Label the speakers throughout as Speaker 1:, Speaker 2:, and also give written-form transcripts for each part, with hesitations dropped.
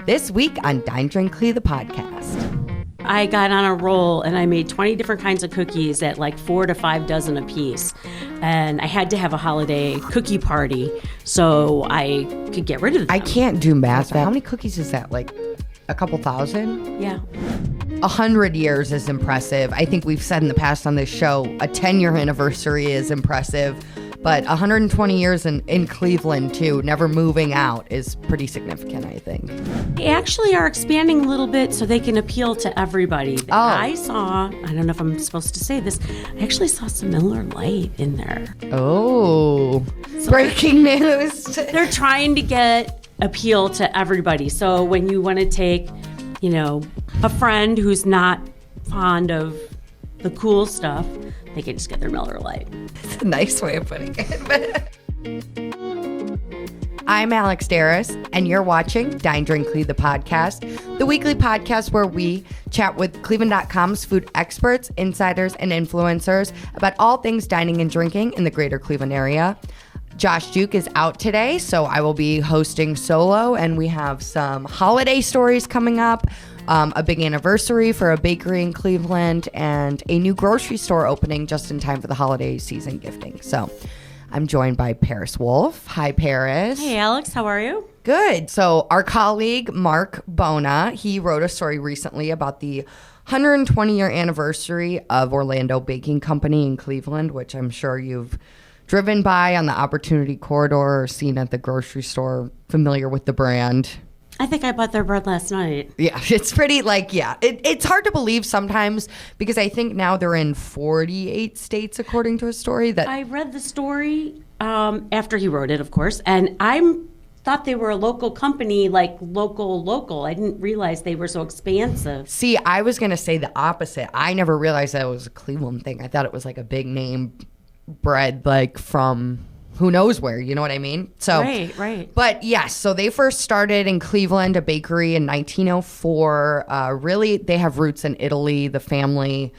Speaker 1: This week on DineDrinkCLE, the podcast.
Speaker 2: I got on a roll and I made 20 different kinds of cookies at like 4 to 5 dozen a piece. And I had to have a holiday cookie party so I could get rid of them.
Speaker 1: I can't do math. How many cookies is that? Like a couple thousand?
Speaker 2: Yeah.
Speaker 1: 100 years is impressive. I think we've said in the past on this show, a 10-year anniversary is impressive. But 120 years in Cleveland, too, never moving out is pretty significant, I think.
Speaker 2: They actually are expanding a little bit so they can appeal to everybody.
Speaker 1: Oh.
Speaker 2: I don't know if I'm supposed to say this, I actually saw some Miller Lite in there.
Speaker 1: Oh, so breaking news.
Speaker 2: They're trying to get appeal to everybody. So when you want to take, a friend who's not fond of the cool stuff, they can just get their Miller Lite.
Speaker 1: It's a nice way of putting it. I'm Alex Darus, and you're watching DineDrinkCLE, the podcast, the weekly podcast where we chat with cleveland.com's food experts, insiders, and influencers about all things dining and drinking in the greater Cleveland area. Josh Duke is out today, so I will be hosting solo, and we have some holiday stories coming up, a big anniversary for a bakery in Cleveland, and a new grocery store opening just in time for the holiday season gifting. So I'm joined by Paris Wolfe. Hi, Paris.
Speaker 2: Hey, Alex. How are you?
Speaker 1: Good. So our colleague, Mark Bona, he wrote a story recently about the 120-year anniversary of Orlando Baking Company in Cleveland, which I'm sure you've driven by on the Opportunity Corridor or seen at the grocery store, familiar with the brand.
Speaker 2: I think I bought their bread last night.
Speaker 1: Yeah, it's pretty it's hard to believe sometimes because I think now they're in 48 states, according to a story that
Speaker 2: I read the story after he wrote it, of course, and I thought they were a local company, like local. I didn't realize they were so expansive.
Speaker 1: See, I was going to say the opposite. I never realized that it was a Cleveland thing. I thought it was like a big name bread, like from who knows where, you know what I mean? So,
Speaker 2: right.
Speaker 1: But yes, so they first started in Cleveland, a bakery in 1904. Really, they have roots in Italy. The family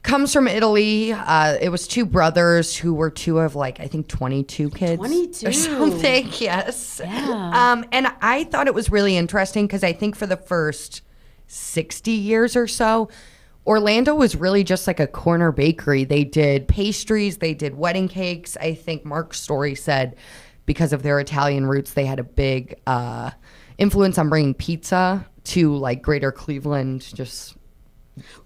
Speaker 1: comes from Italy. It was two brothers who were two of I think 22 kids.
Speaker 2: 22.
Speaker 1: Or something, yes.
Speaker 2: Yeah.
Speaker 1: And I thought it was really interesting because I think for the first 60 years or so, Orlando was really just like a corner bakery. They did pastries, they did wedding cakes. I think Mark's story said because of their Italian roots, they had a big influence on bringing pizza to greater Cleveland. Just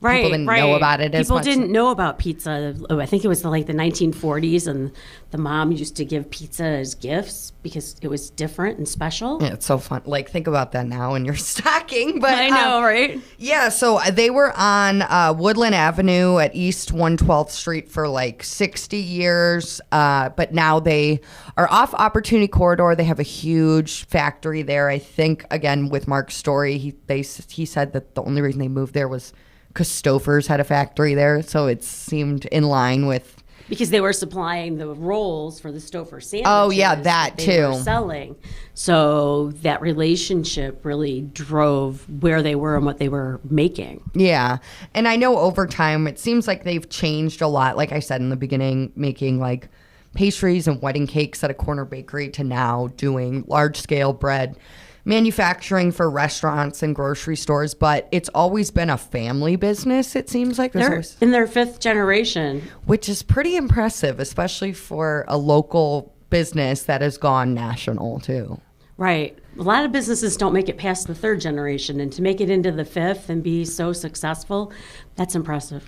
Speaker 1: people didn't know about it as much.
Speaker 2: People didn't know about pizza. I think it was the 1940s, and the mom used to give pizza as gifts because it was different and special.
Speaker 1: Yeah, it's so fun. Think about that now in your stocking. But
Speaker 2: I know, right?
Speaker 1: Yeah, so they were on Woodland Avenue at East 112th Street for 60 years. But now they are off Opportunity Corridor. They have a huge factory there. I think, again, with Mark's story, he said that the only reason they moved there was because Stouffer's had a factory there, so it seemed in line with...
Speaker 2: Because they were supplying the rolls for the Stouffer sandwiches.
Speaker 1: Oh, yeah, that
Speaker 2: they
Speaker 1: too.
Speaker 2: Were selling. So that relationship really drove where they were and what they were making.
Speaker 1: Yeah, and I know over time, it seems like they've changed a lot. Like I said in the beginning, making pastries and wedding cakes at a corner bakery to now doing large-scale bread manufacturing for restaurants and grocery stores, but it's always been a family business, it seems like.
Speaker 2: They're in their 5th generation.
Speaker 1: Which is pretty impressive, especially for a local business that has gone national, too.
Speaker 2: Right. A lot of businesses don't make it past the 3rd generation, and to make it into the 5th and be so successful, that's impressive.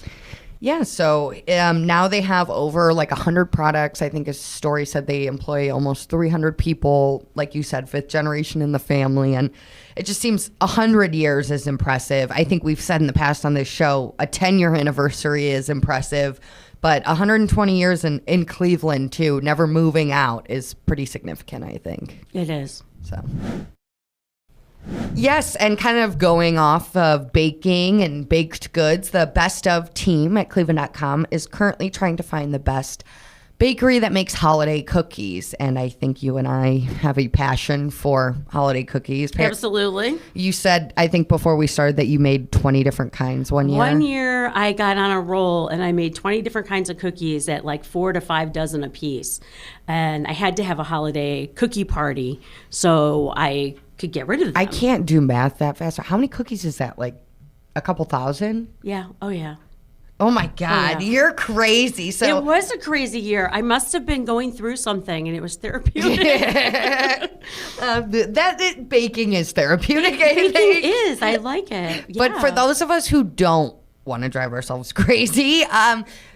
Speaker 1: Yeah, so now they have over 100 products. I think a story said they employ almost 300 people, like you said, 5th generation in the family. And it just seems 100 years is impressive. I think we've said in the past on this show, a 10-year anniversary is impressive. But 120 years in Cleveland, too, never moving out is pretty significant, I think.
Speaker 2: It is.
Speaker 1: So... Yes, and kind of going off of baking and baked goods, the Best Of team at cleveland.com is currently trying to find the best bakery that makes holiday cookies. And I think you and I have a passion for holiday cookies.
Speaker 2: Absolutely.
Speaker 1: You said, I think before we started, that you made 20 different kinds one year.
Speaker 2: One year I got on a roll and I made 20 different kinds of cookies at 4 to 5 dozen a piece. And I had to have a holiday cookie party so I could get rid of them.
Speaker 1: I can't do math that fast. How many cookies is that? Like a couple thousand?
Speaker 2: Yeah. Oh, yeah.
Speaker 1: Oh my God, you're crazy. So
Speaker 2: it was a crazy year. I must have been going through something, and it was therapeutic.
Speaker 1: Baking is therapeutic. I think.
Speaker 2: Baking is. I like it. Yeah.
Speaker 1: But for those of us who don't want to drive ourselves crazy,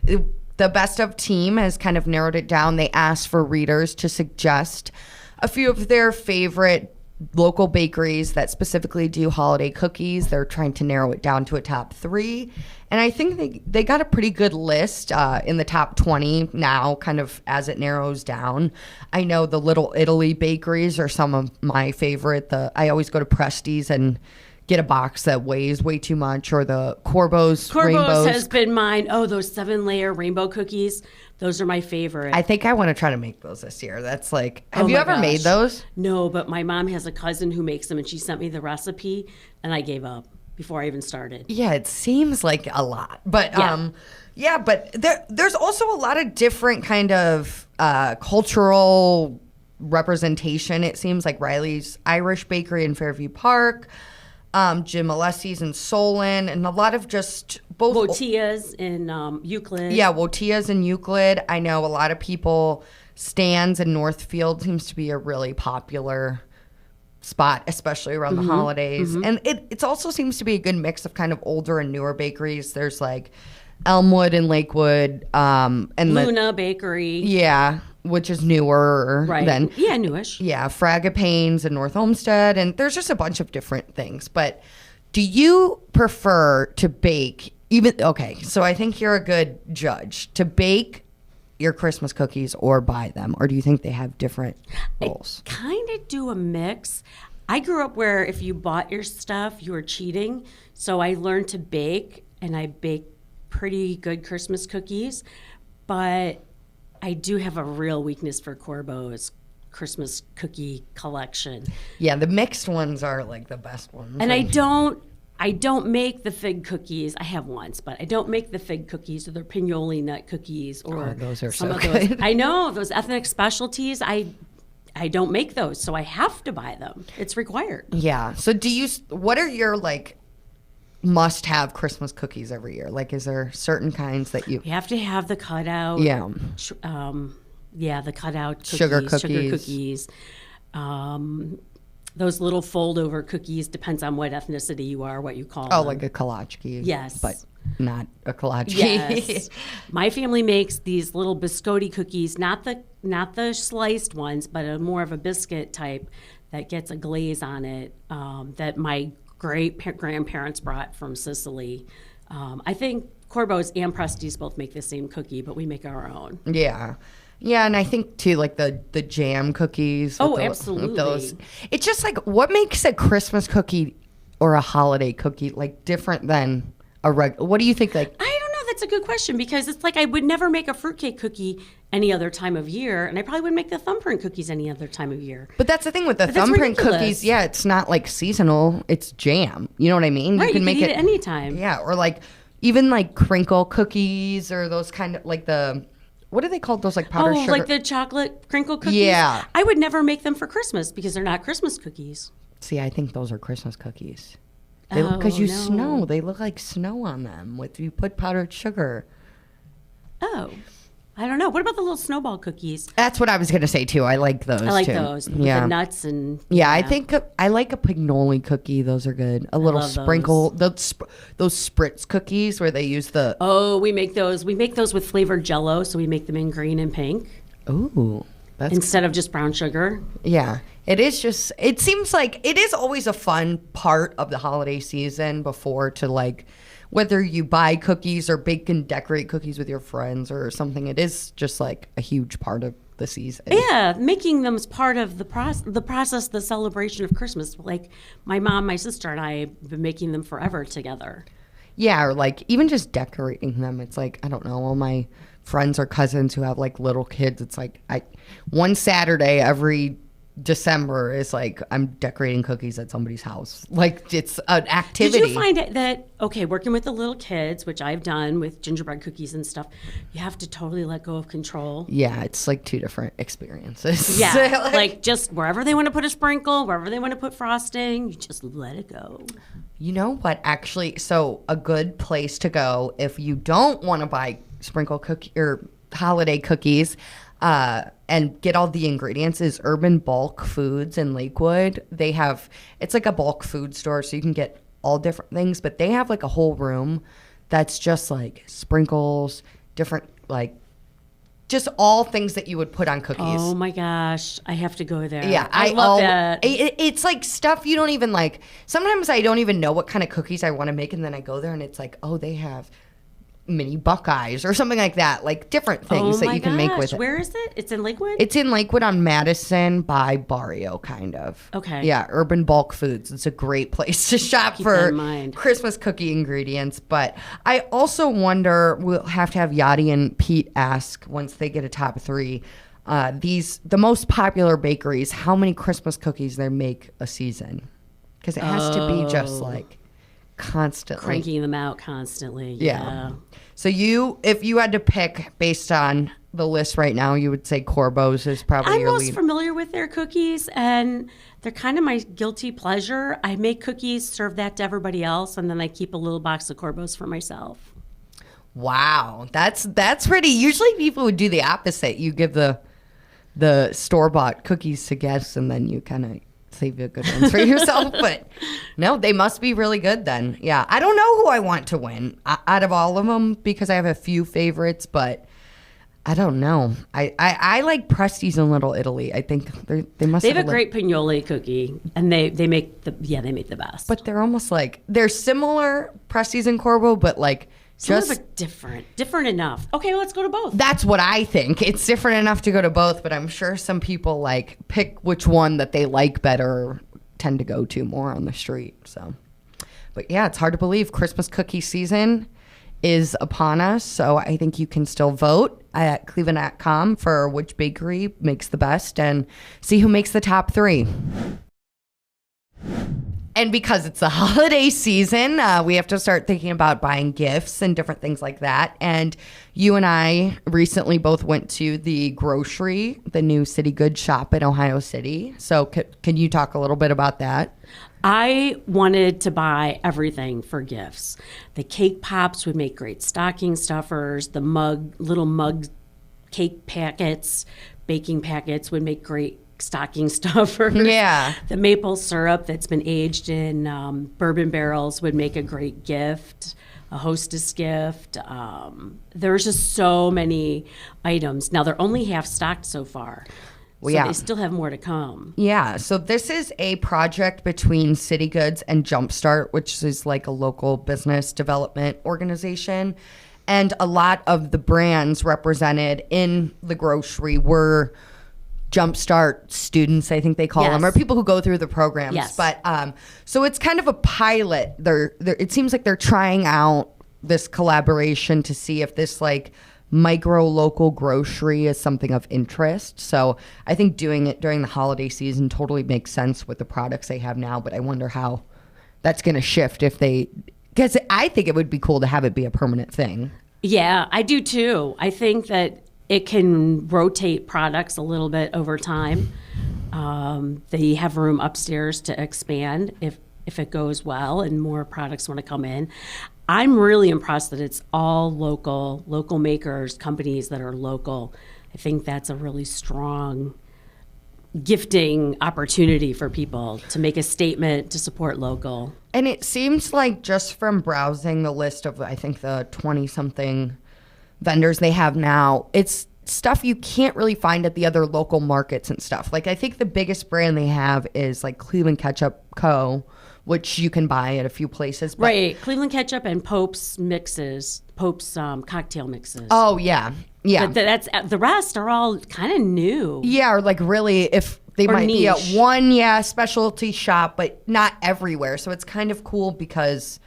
Speaker 1: the Best of team has kind of narrowed it down. They asked for readers to suggest a few of their favorite local bakeries that specifically do holiday cookies. They're trying to narrow it down to a top 3. And I think they got a pretty good list in the top 20 now, kind of as it narrows down. I know the Little Italy bakeries are some of my favorite. I always go to Presti's and get a box that weighs way too much, or the Corbo's Rainbows
Speaker 2: has been mine. Oh, those 7-layer rainbow cookies. Those are my favorite.
Speaker 1: I think I want to try to make those this year. That's like, have you ever made those?
Speaker 2: No, but my mom has a cousin who makes them, and she sent me the recipe, and I gave up before I even started.
Speaker 1: Yeah, it seems like a lot. But but there's also a lot of different kind of cultural representation. It seems like Riley's Irish Bakery in Fairview Park, Jim Alessi's in Solon, and a lot of just both.
Speaker 2: Wotia's in Euclid.
Speaker 1: Yeah, Wotia's in Euclid. I know a lot of people. Stan's in Northfield seems to be a really popular spot, especially around the holidays. And it also seems to be a good mix of kind of older and newer bakeries. There's like Elmwood and Lakewood. And
Speaker 2: Luna Bakery.
Speaker 1: Yeah, which is newer than.
Speaker 2: Yeah, newish.
Speaker 1: Yeah, Fragapanes in North Olmsted. And there's just a bunch of different things. But do you prefer to bake so I think you're a good judge. To bake your Christmas cookies or buy them, or do you think they have different roles?
Speaker 2: I kind of do a mix. I grew up where if you bought your stuff, you were cheating. So I learned to bake, and I bake pretty good Christmas cookies. But I do have a real weakness for Corbo's Christmas cookie collection.
Speaker 1: Yeah, the mixed ones are like the best ones.
Speaker 2: And I don't make the fig cookies. I have once, but I don't make the fig cookies or the pignoli nut cookies or
Speaker 1: those are
Speaker 2: some
Speaker 1: so
Speaker 2: of
Speaker 1: good.
Speaker 2: those. I know those ethnic specialties. I don't make those, so I have to buy them. It's required.
Speaker 1: Yeah. So what are your like must-have Christmas cookies every year? Like, is there certain kinds that you
Speaker 2: have to have the cutout?
Speaker 1: Yeah.
Speaker 2: The cutout cookies,
Speaker 1: sugar
Speaker 2: cookies. Those little fold-over cookies, depends on what ethnicity you are, what you call them.
Speaker 1: Oh, like a kolachki.
Speaker 2: Yes.
Speaker 1: But not a kolachki.
Speaker 2: Yes. My family makes these little biscotti cookies, not the sliced ones, but more of a biscuit type that gets a glaze on it that my great-grandparents brought from Sicily. I think Corbo's and Presti's both make the same cookie, but we make our own.
Speaker 1: Yeah. Yeah, and I think, too, like the jam cookies.
Speaker 2: Absolutely.
Speaker 1: With those. It's just like, what makes a Christmas cookie or a holiday cookie, like, different than a regular? What do you think, like?
Speaker 2: I don't know. That's a good question, because it's like I would never make a fruitcake cookie any other time of year, and I probably wouldn't make the thumbprint cookies any other time of year.
Speaker 1: But that's the thing with the thumbprint cookies. Yeah, it's not, like, seasonal. It's jam. You know what I mean?
Speaker 2: Right, you can eat it anytime.
Speaker 1: Yeah, or, like, even, like, crinkle cookies or those kind of, like, what are they called? Those like powdered sugar?
Speaker 2: Like the chocolate crinkle cookies?
Speaker 1: Yeah.
Speaker 2: I would never make them for Christmas because they're not Christmas cookies.
Speaker 1: See, I think those are Christmas cookies. Because snow. They look like snow on them. You put powdered sugar.
Speaker 2: Oh. I don't know. What about the little snowball cookies?
Speaker 1: That's what I was going to say, too. I like those,
Speaker 2: I like those. With the nuts and...
Speaker 1: Yeah, I think I like a pignoli cookie. Those are good. A little sprinkle. Those spritz cookies where they use the...
Speaker 2: Oh, we make those. We make those with flavored Jell-O, so we make them in green and pink.
Speaker 1: Ooh.
Speaker 2: Instead of just brown sugar.
Speaker 1: Yeah. It seems like it is always a fun part of the holiday season before to like... Whether you buy cookies or bake and decorate cookies with your friends or something, it is just like a huge part of the season.
Speaker 2: Yeah, making them is part of the process, the celebration of Christmas. Like my mom, my sister, and I have been making them forever together.
Speaker 1: Yeah, or like even just decorating them. It's like, I don't know, all my friends or cousins who have like little kids, it's like one Saturday every December is like I'm decorating cookies at somebody's house. Like it's an activity.
Speaker 2: Did you find it that, okay, working with the little kids, which I've done with gingerbread cookies and stuff, you have to totally let go of control?
Speaker 1: Yeah, it's like two different experiences.
Speaker 2: Yeah, like just wherever they want to put a sprinkle, wherever they want to put frosting, you just let it go.
Speaker 1: You know what, actually, so a good place to go if you don't want to buy sprinkle cookie or holiday cookies, and get all the ingredients is Urban Bulk Foods in Lakewood. It's like a bulk food store, so you can get all different things, but they have like a whole room that's just like sprinkles, different like just all things that you would put on cookies.
Speaker 2: Oh my gosh, I have to go there.
Speaker 1: Yeah,
Speaker 2: I love that.
Speaker 1: It's like stuff you don't even like. Sometimes I don't even know what kind of cookies I want to make, and then I go there and it's like, oh, they have mini Buckeyes or something like that, like different things that you can make with it.
Speaker 2: Where is it? It's in Lakewood?
Speaker 1: It's in Lakewood on Madison by Barrio, kind of.
Speaker 2: Okay.
Speaker 1: Yeah, Urban Bulk Foods. It's a great place to shop for Christmas cookie ingredients. But I also wonder, we'll have to have Yadi and Pete ask once they get a top three, the most popular bakeries, how many Christmas cookies they make a season. Because it has to be just like constantly.
Speaker 2: Cranking them out constantly. Yeah.
Speaker 1: So if you had to pick based on the list right now, you would say Corbo's is probably
Speaker 2: I'm
Speaker 1: your
Speaker 2: most
Speaker 1: lead.
Speaker 2: familiar with their cookies, and they're kind of my guilty pleasure. I make cookies, serve that to everybody else, and then I keep a little box of Corbo's for myself.
Speaker 1: Wow, that's pretty. Usually people would do the opposite. You give the store-bought cookies to guests, and then you kind of save the good ones for yourself. But no, they must be really good then. Yeah, I don't know who I want to win out of all of them because I have a few favorites, but I don't know. I like Presti's in Little Italy. I think they must.
Speaker 2: They have a great pignoli cookie, and they make the best.
Speaker 1: But they're almost like they're similar, Presti's and Corbo, but like just
Speaker 2: different enough. Okay, well, let's go to both.
Speaker 1: That's what I think. It's different enough to go to both, but I'm sure some people like pick which one that they like better, tend to go to more on the street. So, but yeah, it's hard to believe Christmas cookie season is upon us. So I think you can still vote at cleveland.com for which bakery makes the best and see who makes the top three. And because it's the holiday season, we have to start thinking about buying gifts and different things like that. And you and I recently both went to the grocery, the new City Goods shop in Ohio City. So can you talk a little bit about that?
Speaker 2: I wanted to buy everything for gifts. The cake pops would make great stocking stuffers. The little mug cake packets, baking packets would make great stocking stuffers.
Speaker 1: Yeah.
Speaker 2: The maple syrup that's been aged in bourbon barrels would make a great gift, a hostess gift. There's just so many items. Now, they're only half stocked so far.
Speaker 1: Well,
Speaker 2: so
Speaker 1: yeah.
Speaker 2: They still have more to come.
Speaker 1: Yeah. So this is a project between City Goods and Jumpstart, which is like a local business development organization. And a lot of the brands represented in the grocery were Jumpstart students, I think they call them, or people who go through the programs.
Speaker 2: Yes.
Speaker 1: But so it's kind of a pilot. It seems like they're trying out this collaboration to see if this like micro local grocery is something of interest. So I think doing it during the holiday season totally makes sense with the products they have now. But I wonder how that's going to shift because I think it would be cool to have it be a permanent thing.
Speaker 2: Yeah, I do too. I think that it can rotate products a little bit over time. They have room upstairs to expand if it goes well and more products want to come in. I'm really impressed that it's all local makers, companies that are local. I think that's a really strong gifting opportunity for people to make a statement to support local.
Speaker 1: And it seems like just from browsing the list of, I think, the 20-something vendors they have now, it's stuff you can't really find at the other local markets and stuff. Like, I think the biggest brand they have is like Cleveland Ketchup Co., which you can buy at a few places. But
Speaker 2: right. Cleveland Ketchup and Pope's cocktail mixes.
Speaker 1: Oh, yeah. Yeah.
Speaker 2: But that's the rest are all kind of new.
Speaker 1: Yeah, or like really if they might
Speaker 2: niche.
Speaker 1: be at one, specialty shop, but not everywhere. So it's kind of cool because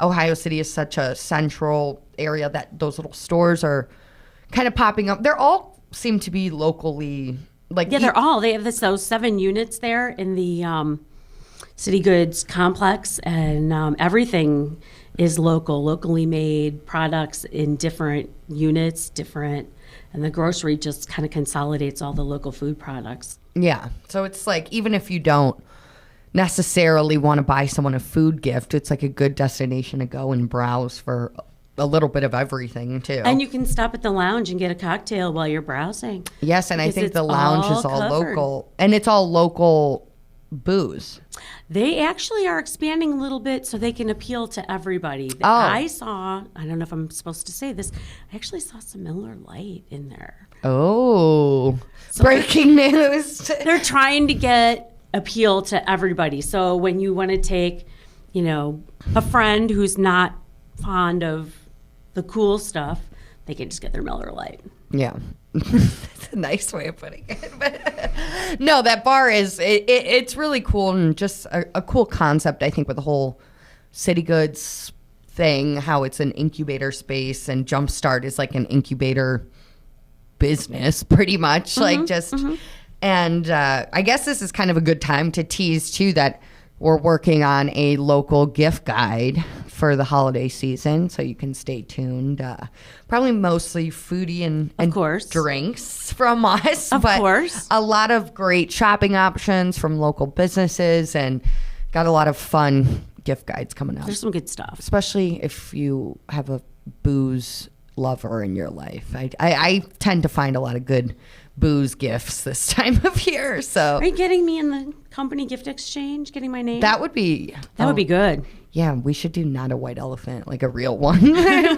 Speaker 1: Ohio City is such a central area that those little stores are kind of popping up. They're all seem to be locally Like,
Speaker 2: Yeah, they have those 7 units there in the City Goods complex, and everything is locally made products in different units, and the grocery just kind of consolidates all the local food products.
Speaker 1: Yeah. So it's like, even if you don't necessarily want to buy someone a food gift, it's like a good destination to go and browse for a little bit of everything too.
Speaker 2: And you can stop at the lounge and get a cocktail while you're browsing.
Speaker 1: Yes, and I think the lounge is all
Speaker 2: covered.
Speaker 1: local, and it's all local booze.
Speaker 2: They actually are expanding a little bit so they can appeal to everybody.
Speaker 1: Oh.
Speaker 2: I don't know if I'm supposed to say this, I actually saw some Miller Lite in there.
Speaker 1: Oh, breaking news.
Speaker 2: They're trying to get appeal to everybody. So when you want to take, a friend who's not fond of the cool stuff, they can just get their Miller Lite.
Speaker 1: Yeah. That's a nice way of putting it. But no, that bar it's really cool, and just a cool concept, I think, with the whole City Goods thing, how it's an incubator space, and Jumpstart is like an incubator business pretty much. And I guess this is kind of a good time to tease too that we're working on a local gift guide for the holiday season, so you can stay tuned. Probably mostly foodie and
Speaker 2: of course,
Speaker 1: drinks from us.
Speaker 2: Of course.
Speaker 1: A lot of great shopping options from local businesses, and got a lot of fun gift guides coming out.
Speaker 2: There's some good stuff.
Speaker 1: Especially if you have a booze lover in your life. I tend to find a lot of good booze gifts this time of year. So
Speaker 2: are you getting me in the company gift exchange, getting my name?
Speaker 1: That would be
Speaker 2: good.
Speaker 1: Yeah, we should do not a white elephant, like a real one.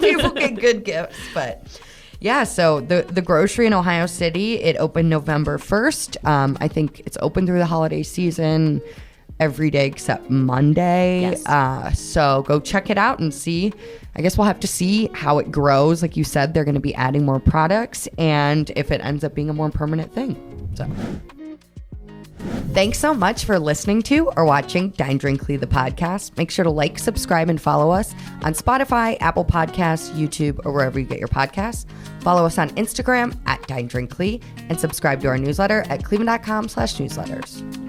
Speaker 1: People get good gifts. But yeah, so the grocery in Ohio City, it opened November 1st. I think it's open through the holiday season every day except Monday.
Speaker 2: Yes.
Speaker 1: So go check it out and see. I guess we'll have to see how it grows. Like you said, they're going to be adding more products, and if it ends up being a more permanent thing. So thanks so much for listening to or watching DineDrinkCLE, the podcast. Make sure to like, subscribe, and follow us on Spotify, Apple Podcasts, YouTube, or wherever you get your podcasts. Follow us on Instagram at DineDrinkCLE, and subscribe to our newsletter at cleveland.com/newsletters.